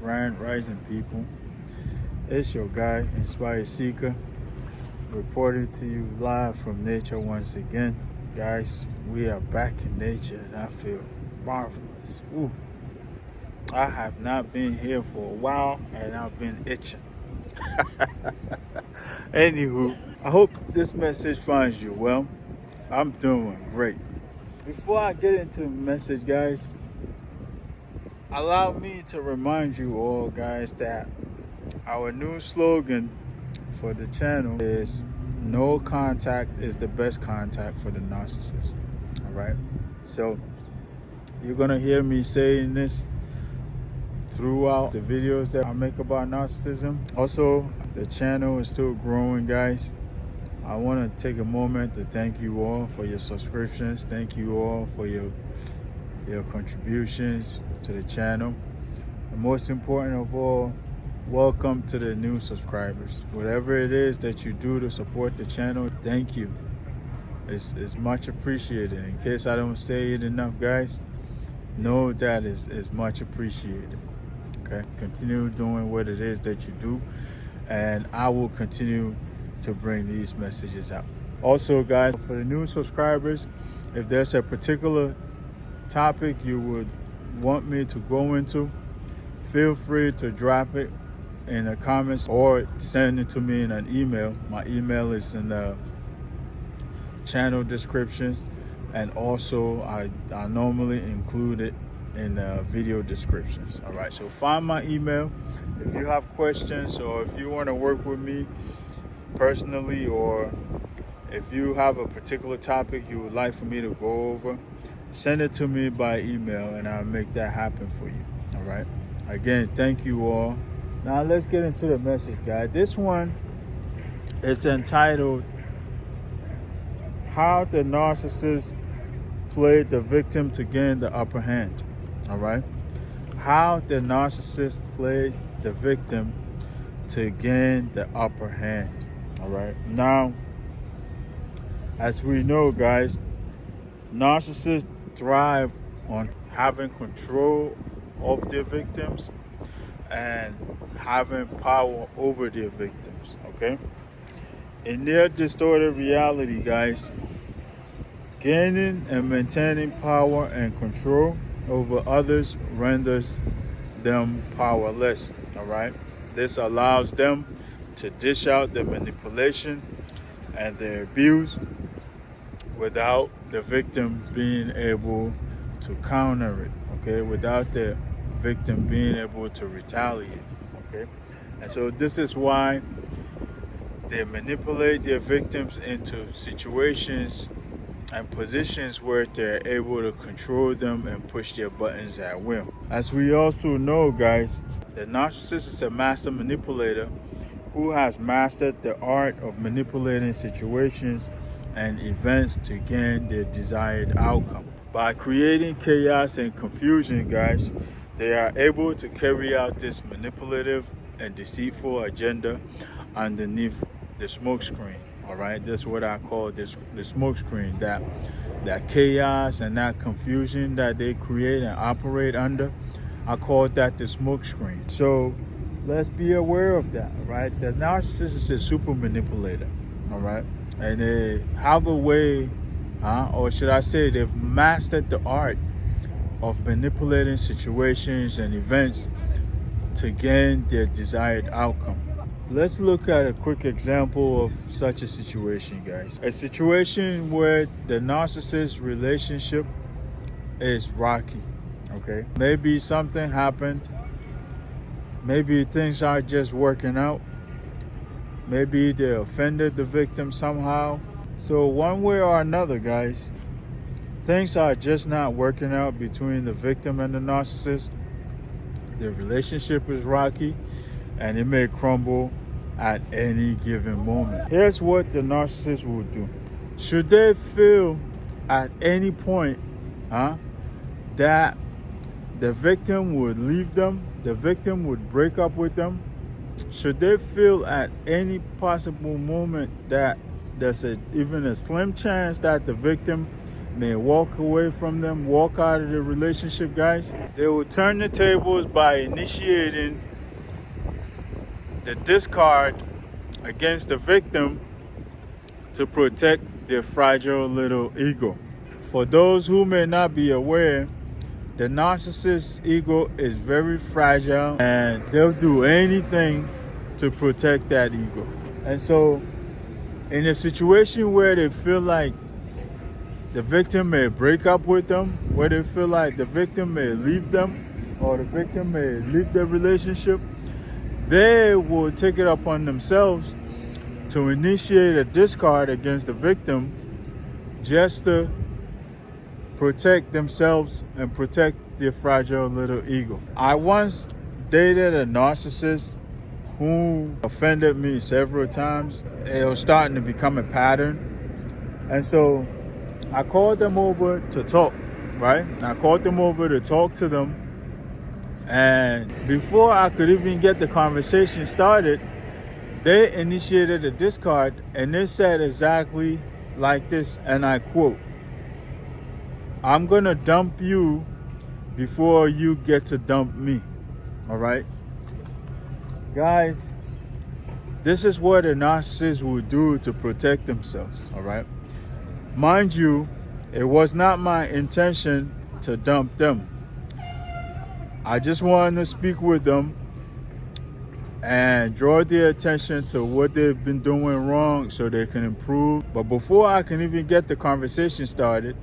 Grand Rising people. It's your guy, Inspired Seeker, reporting to you live from nature once again. Guys, we are back in nature and I feel marvelous. Ooh. I have not been here for a while and I've been itching. Anywho, I hope this message finds you well. I'm doing great. Before I get into the message, guys, allow me to remind you all, guys, that our new slogan for the channel is no contact is the best contact for the narcissist. All right. So you're going to hear me saying this throughout the videos that I make about narcissism. Also, the channel is still growing, guys. I want to take a moment to thank you all for your subscriptions. Thank you all for your contributions to the channel. And most important of all, welcome to the new subscribers. Whatever it is that you do to support the channel, thank you. It's much appreciated. In case I don't say it enough, guys, know that is much appreciated. Okay, continue doing what it is that you do, and I will continue to bring these messages out. Also, guys, for the new subscribers, if there's a particular topic you would want me to go into, feel free to drop it in the comments or send it to me in an email. My email is in the channel description, and also I normally include it in the video descriptions. All right, so find my email if you have questions, or if you want to work with me personally, or if you have a particular topic you would like for me to go over, send it to me by email and I'll make that happen for you. All right, again, thank you all. Now let's get into the message, guys. This one is entitled How the Narcissist Played the Victim to Gain the Upper Hand. All right, how the narcissist plays the victim to gain the upper hand. All right, now, as we know, guys, narcissists thrive on having control of their victims and having power over their victims. Okay, in their distorted reality, guys, gaining and maintaining power and control over others renders them powerless. All right, this allows them to dish out the manipulation and the abuse without the victim being able to counter it. Okay, without the victim being able to retaliate. Okay, and so this is why they manipulate their victims into situations and positions where they're able to control them and push their buttons at will. As we also know, guys, the narcissist is a master manipulator who has mastered the art of manipulating situations and events to gain their desired outcome. By creating chaos and confusion, guys, they are able to carry out this manipulative and deceitful agenda underneath the smoke screen. All right, that's what I call the smoke screen. That chaos and that confusion that they create and operate under, I call that the smoke screen. So let's be aware of that. All right, the narcissist is a super manipulator. All right, and they have a way, or should I say, they've mastered the art of manipulating situations and events to gain their desired outcome. Let's look at a quick example of such a situation, guys. A situation where the narcissist relationship is rocky. Okay, maybe something happened, maybe things aren't just working out, maybe they offended the victim somehow. So one way or another, guys, things are just not working out between the victim and the narcissist. The relationship is rocky and it may crumble at any given moment. Here's what the narcissist will do. Should they feel at any point that the victim would leave them, the victim would break up with them, should they feel at any possible moment that there's even a slim chance that the victim may walk away from them, walk out of the relationship, guys. They will turn the tables by initiating the discard against the victim to protect their fragile little ego. For those who may not be aware, the narcissist's ego is very fragile and they'll do anything to protect that ego. And so in a situation where they feel like the victim may break up with them, where they feel like the victim may leave them or the victim may leave their relationship, they will take it upon themselves to initiate a discard against the victim just to protect themselves and protect their fragile little ego. I once dated a narcissist who offended me several times. It was starting to become a pattern. And so I called them over to talk, right? I called them over to talk to them. And before I could even get the conversation started, they initiated a discard and they said exactly like this, and I quote, "I'm gonna dump you before you get to dump me." All right? Guys, this is what a narcissist would do to protect themselves, all right? Mind you, it was not my intention to dump them. I just wanted to speak with them and draw their attention to what they've been doing wrong so they can improve. But before I can even get the conversation started,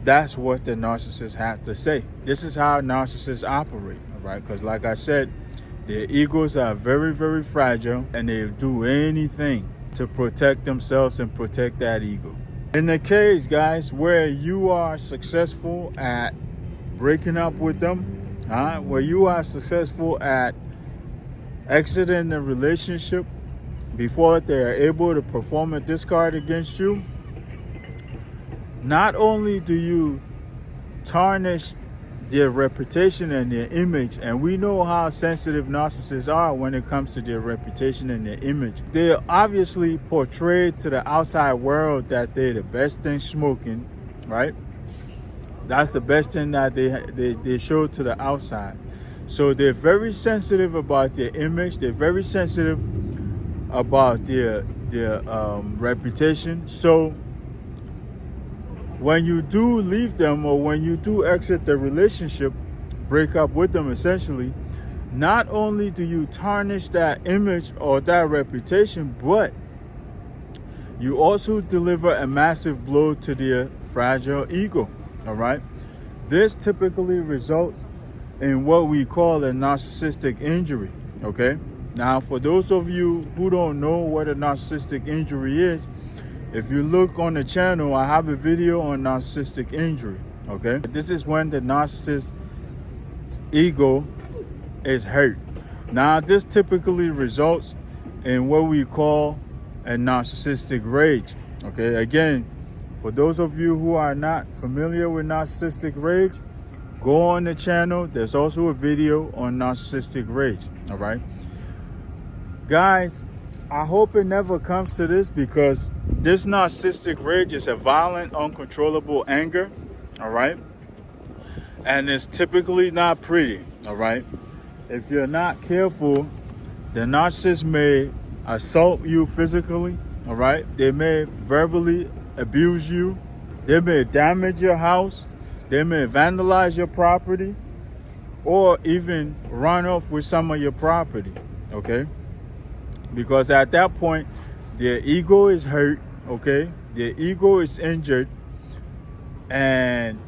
that's what the narcissist had to say. This is how narcissists operate, all right? Because like I said, their egos are very, very fragile and they'll do anything to protect themselves and protect that ego. In the case, guys, where you are successful at breaking up with them, where you are successful at exiting the relationship before they're able to perform a discard against you, not only do you tarnish their reputation and their image, and we know how sensitive narcissists are when it comes to their reputation and their image. They obviously portray to the outside world that they're the best thing smoking, right? That's the best thing that they show to the outside. So they're very sensitive about their image. They're very sensitive about their reputation. So when you do leave them or when you do exit the relationship, break up with them essentially, not only do you tarnish that image or that reputation, but you also deliver a massive blow to their fragile ego, all right? This typically results in what we call a narcissistic injury, okay? Now, for those of you who don't know what a narcissistic injury is, if you look on the channel, I have a video on narcissistic injury, okay? This is when the narcissist's ego is hurt. Now, this typically results in what we call a narcissistic rage, okay? Again, for those of you who are not familiar with narcissistic rage, go on the channel. There's also a video on narcissistic rage, all right? Guys, I hope it never comes to this, because this narcissistic rage is a violent, uncontrollable anger, all right? And it's typically not pretty, all right? If you're not careful, the narcissist may assault you physically, all right? They may verbally abuse you. They may damage your house. They may vandalize your property or even run off with some of your property, okay? Because at that point, their ego is hurt, okay? Their ego is injured and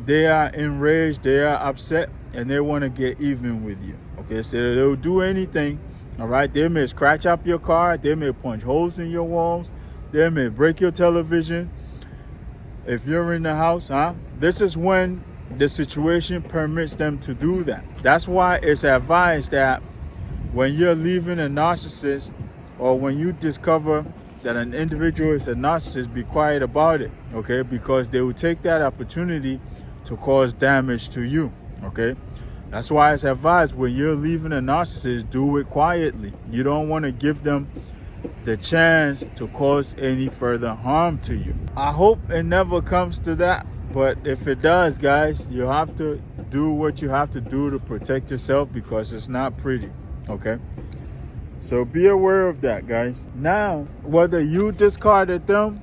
they are enraged, they are upset, and they want to get even with you, okay? So they'll do anything, all right? They may scratch up your car, they may punch holes in your walls, they may break your television if you're in the house, This is when the situation permits them to do that. That's why it's advised that when you're leaving a narcissist or when you discover that an individual is a narcissist, be quiet about it, okay? Because they will take that opportunity to cause damage to you, okay? That's why it's advised when you're leaving a narcissist, do it quietly. You don't want to give them the chance to cause any further harm to you. I hope it never comes to that, but if it does, guys, you have to do what you have to do to protect yourself, because it's not pretty, okay? So be aware of that, guys. Now, whether you discarded them,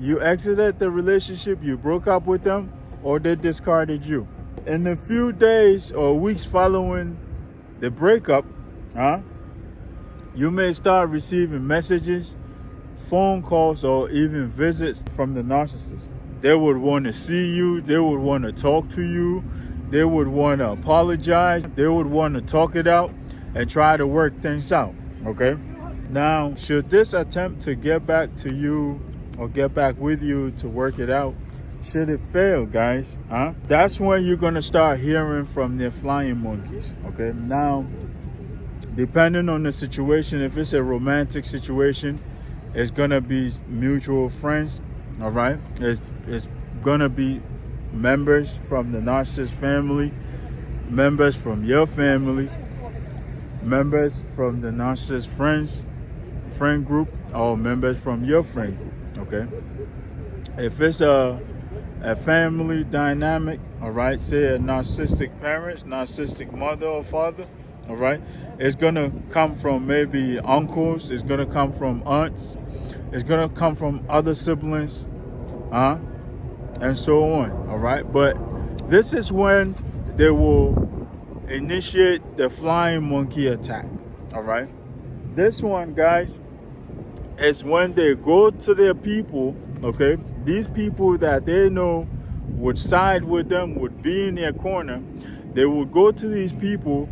you exited the relationship, you broke up with them, or they discarded you, in the few days or weeks following the breakup, you may start receiving messages, phone calls, or even visits from the narcissist. They would want to see you, they would want to talk to you, they would want to apologize, they would want to talk it out and try to work things out, okay? Now, should this attempt to get back to you or get back with you to work it out, should it fail, guys, that's when you're going to start hearing from their flying monkeys, okay? Now, depending on the situation, if it's a romantic situation, it's going to be mutual friends, all right? It's going to be members from the narcissist family, members from your family, members from the narcissist friend group, or members from your friend group, okay? If it's a family dynamic, all right, say a narcissistic parents, narcissistic mother or father, all right, it's gonna come from maybe uncles, it's gonna come from aunts, it's gonna come from other siblings, and so on, all right? But this is when they will initiate the flying monkey attack, all right? This one, guys, is when they go to their people, okay? These people that they know would side with them, would be in their corner, they would go to these people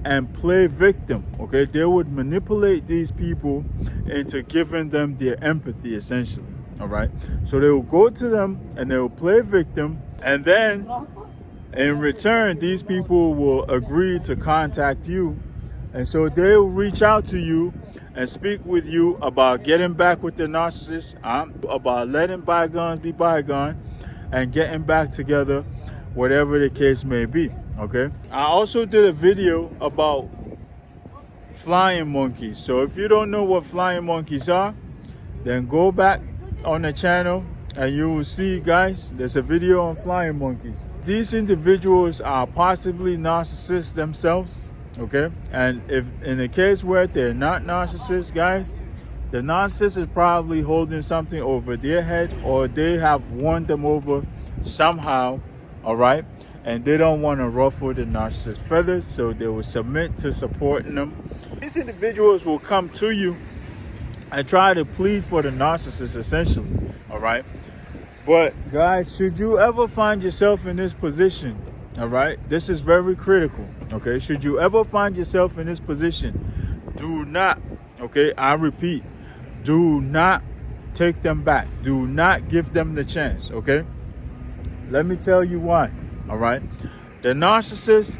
and play victim, okay? They would manipulate these people into giving them their empathy, essentially, all right? So they will go to them and they will play victim, and then in return, these people will agree to contact you, and so they will reach out to you and speak with you about getting back with the narcissist, about letting bygones be bygone, and getting back together, whatever the case may be, okay? I also did a video about flying monkeys. So if you don't know what flying monkeys are, then go back on the channel and you will see, guys, there's a video on flying monkeys. These individuals are possibly narcissists themselves, okay? And if in the case where they're not narcissists, guys, the narcissist is probably holding something over their head, or they have won them over somehow, all right? And they don't want to ruffle the narcissist feathers, so they will submit to supporting them. These individuals will come to you and try to plead for the narcissist, essentially, all right? But guys, should you ever find yourself in this position, all right, this is very critical, okay? Should you ever find yourself in this position, do not, okay, I repeat, do not take them back. Do not give them the chance, okay? Let me tell you why, all right? The narcissist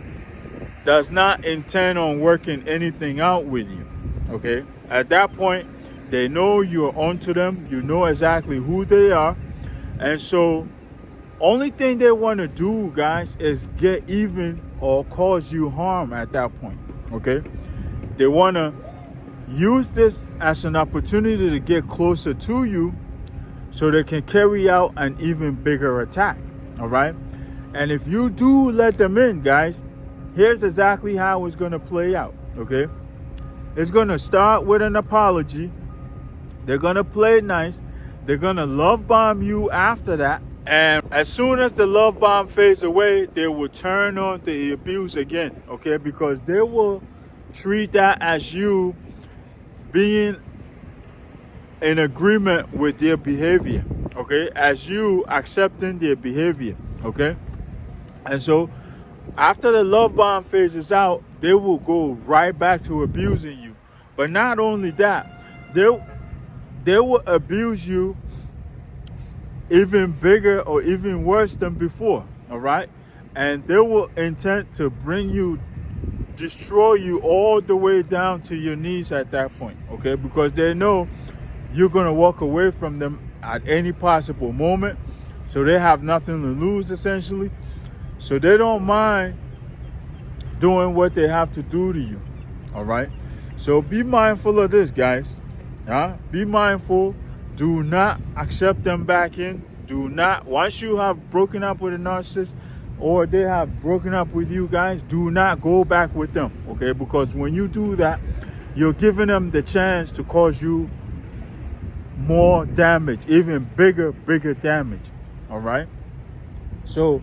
does not intend on working anything out with you, okay? At that point, they know you're onto them. You know exactly who they are. And so, only thing they want to do, guys, is get even or cause you harm at that point, okay? They want to use this as an opportunity to get closer to you so they can carry out an even bigger attack, all right? And if you do let them in, guys, here's exactly how it's going to play out, okay? It's going to start with an apology. They're going to play it nice. They're going to love bomb you after that. And as soon as the love bomb fades away, they will turn on the abuse again, okay? Because they will treat that as you being in agreement with their behavior, okay? As you accepting their behavior, okay? And so after the love bomb phases out, they will go right back to abusing you. But not only that, they will abuse you even bigger or even worse than before, all right? And they will intend to destroy you all the way down to your knees at that point, okay? Because they know you're gonna walk away from them at any possible moment. So they have nothing to lose, essentially. So they don't mind doing what they have to do to you, all right? So be mindful of this, guys. Be mindful. Do not accept them back in. Do not, once you have broken up with a narcissist or they have broken up with you guys, do not go back with them, okay? Because when you do that, you're giving them the chance to cause you more damage, even bigger damage, all right? So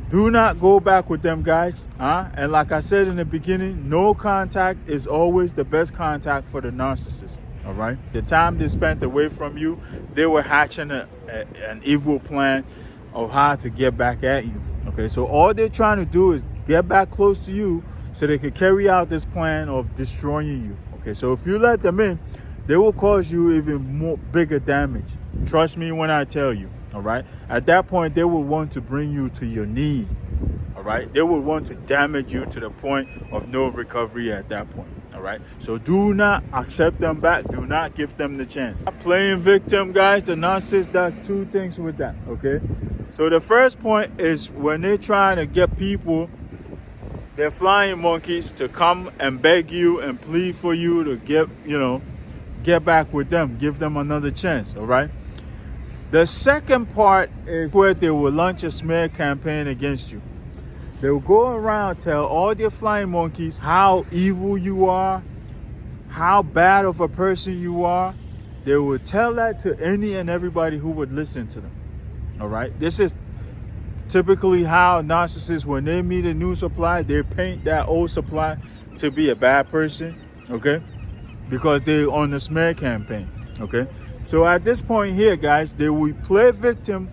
do not go back with them, guys. And like I said in the beginning, no contact is always the best contact for the narcissist. All right. The time they spent away from you, they were hatching an evil plan of how to get back at you. Okay. So all they're trying to do is get back close to you so they can carry out this plan of destroying you. Okay. So if you let them in, they will cause you even more bigger damage. Trust me when I tell you. All right. At that point, they will want to bring you to your knees. All right. They will want to damage you to the point of no recovery at that point. All right. So do not accept them back. Do not give them the chance. Playing victim, guys, the narcissist does two things with that. Okay. So the first point is when they're trying to get people, they're flying monkeys, to come and beg you and plead for you to get back with them. Give them another chance. All right. The second part is where they will launch a smear campaign against you. They will go around, tell all their flying monkeys how evil you are, how bad of a person you are. They will tell that to any and everybody who would listen to them. All right. This is typically how narcissists, when they meet a new supply, they paint that old supply to be a bad person. Okay. Because they're on the smear campaign. Okay. So at this point here, guys, they will play victim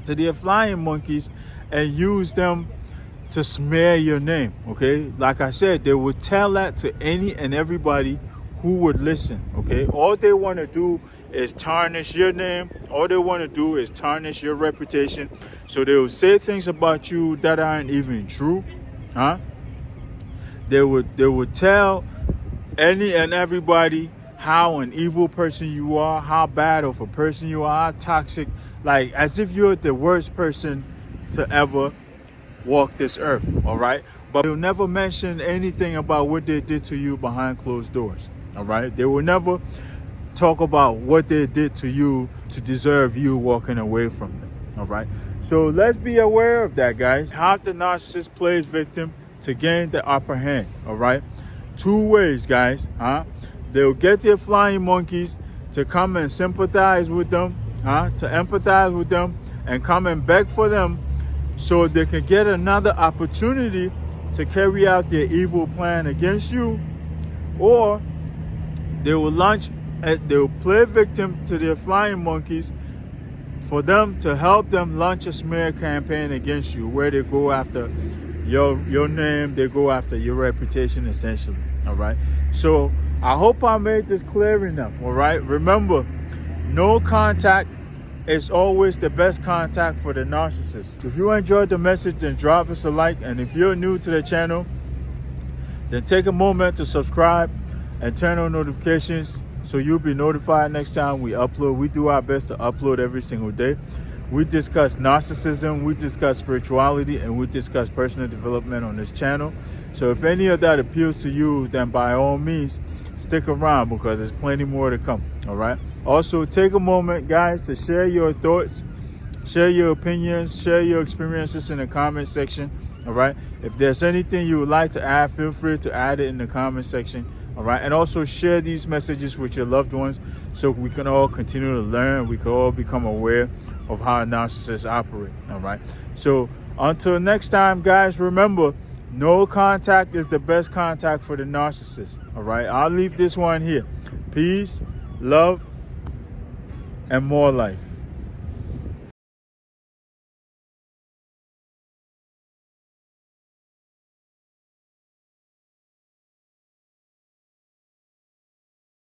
to their flying monkeys and use them to smear your name, okay? Like I said, they would tell that to any and everybody who would listen, okay? All they want to do is tarnish your name. All they want to do is tarnish your reputation. So they will say things about you that aren't even true, They would tell any and everybody how an evil person you are, how bad of a person you are, how toxic, like as if you're the worst person to ever walk this earth, all right? But they'll never mention anything about what they did to you behind closed doors, all right? They will never talk about what they did to you to deserve you walking away from them, all right? So let's be aware of that, guys. How the narcissist plays victim to gain the upper hand, all right? Two ways, guys, They'll get their flying monkeys to come and sympathize with them, to empathize with them and come and beg for them so they can get another opportunity to carry out their evil plan against you. Or they will they'll play victim to their flying monkeys for them to help them launch a smear campaign against you, where they go after your name, they go after your reputation, essentially. All right. So I hope I made this clear enough. All right. Remember, no contact is always the best contact for the narcissist. If you enjoyed the message, then drop us a like. And if you're new to the channel, then take a moment to subscribe and turn on notifications so you'll be notified next time we upload. We do our best to upload every single day. We discuss narcissism, we discuss spirituality, and we discuss personal development on this channel. So if any of that appeals to you, then by all means, stick around because there's plenty more to come, all right? Also, take a moment, guys, to share your thoughts, share your opinions, share your experiences in the comment section, all right? If there's anything you would like to add, feel free to add it in the comment section, all right? And also share these messages with your loved ones so we can all continue to learn. We can all become aware of how narcissists operate, all right? So until next time, guys, remember, no contact is the best contact for the narcissist, all right? I'll leave this one here. Peace, love, and more life.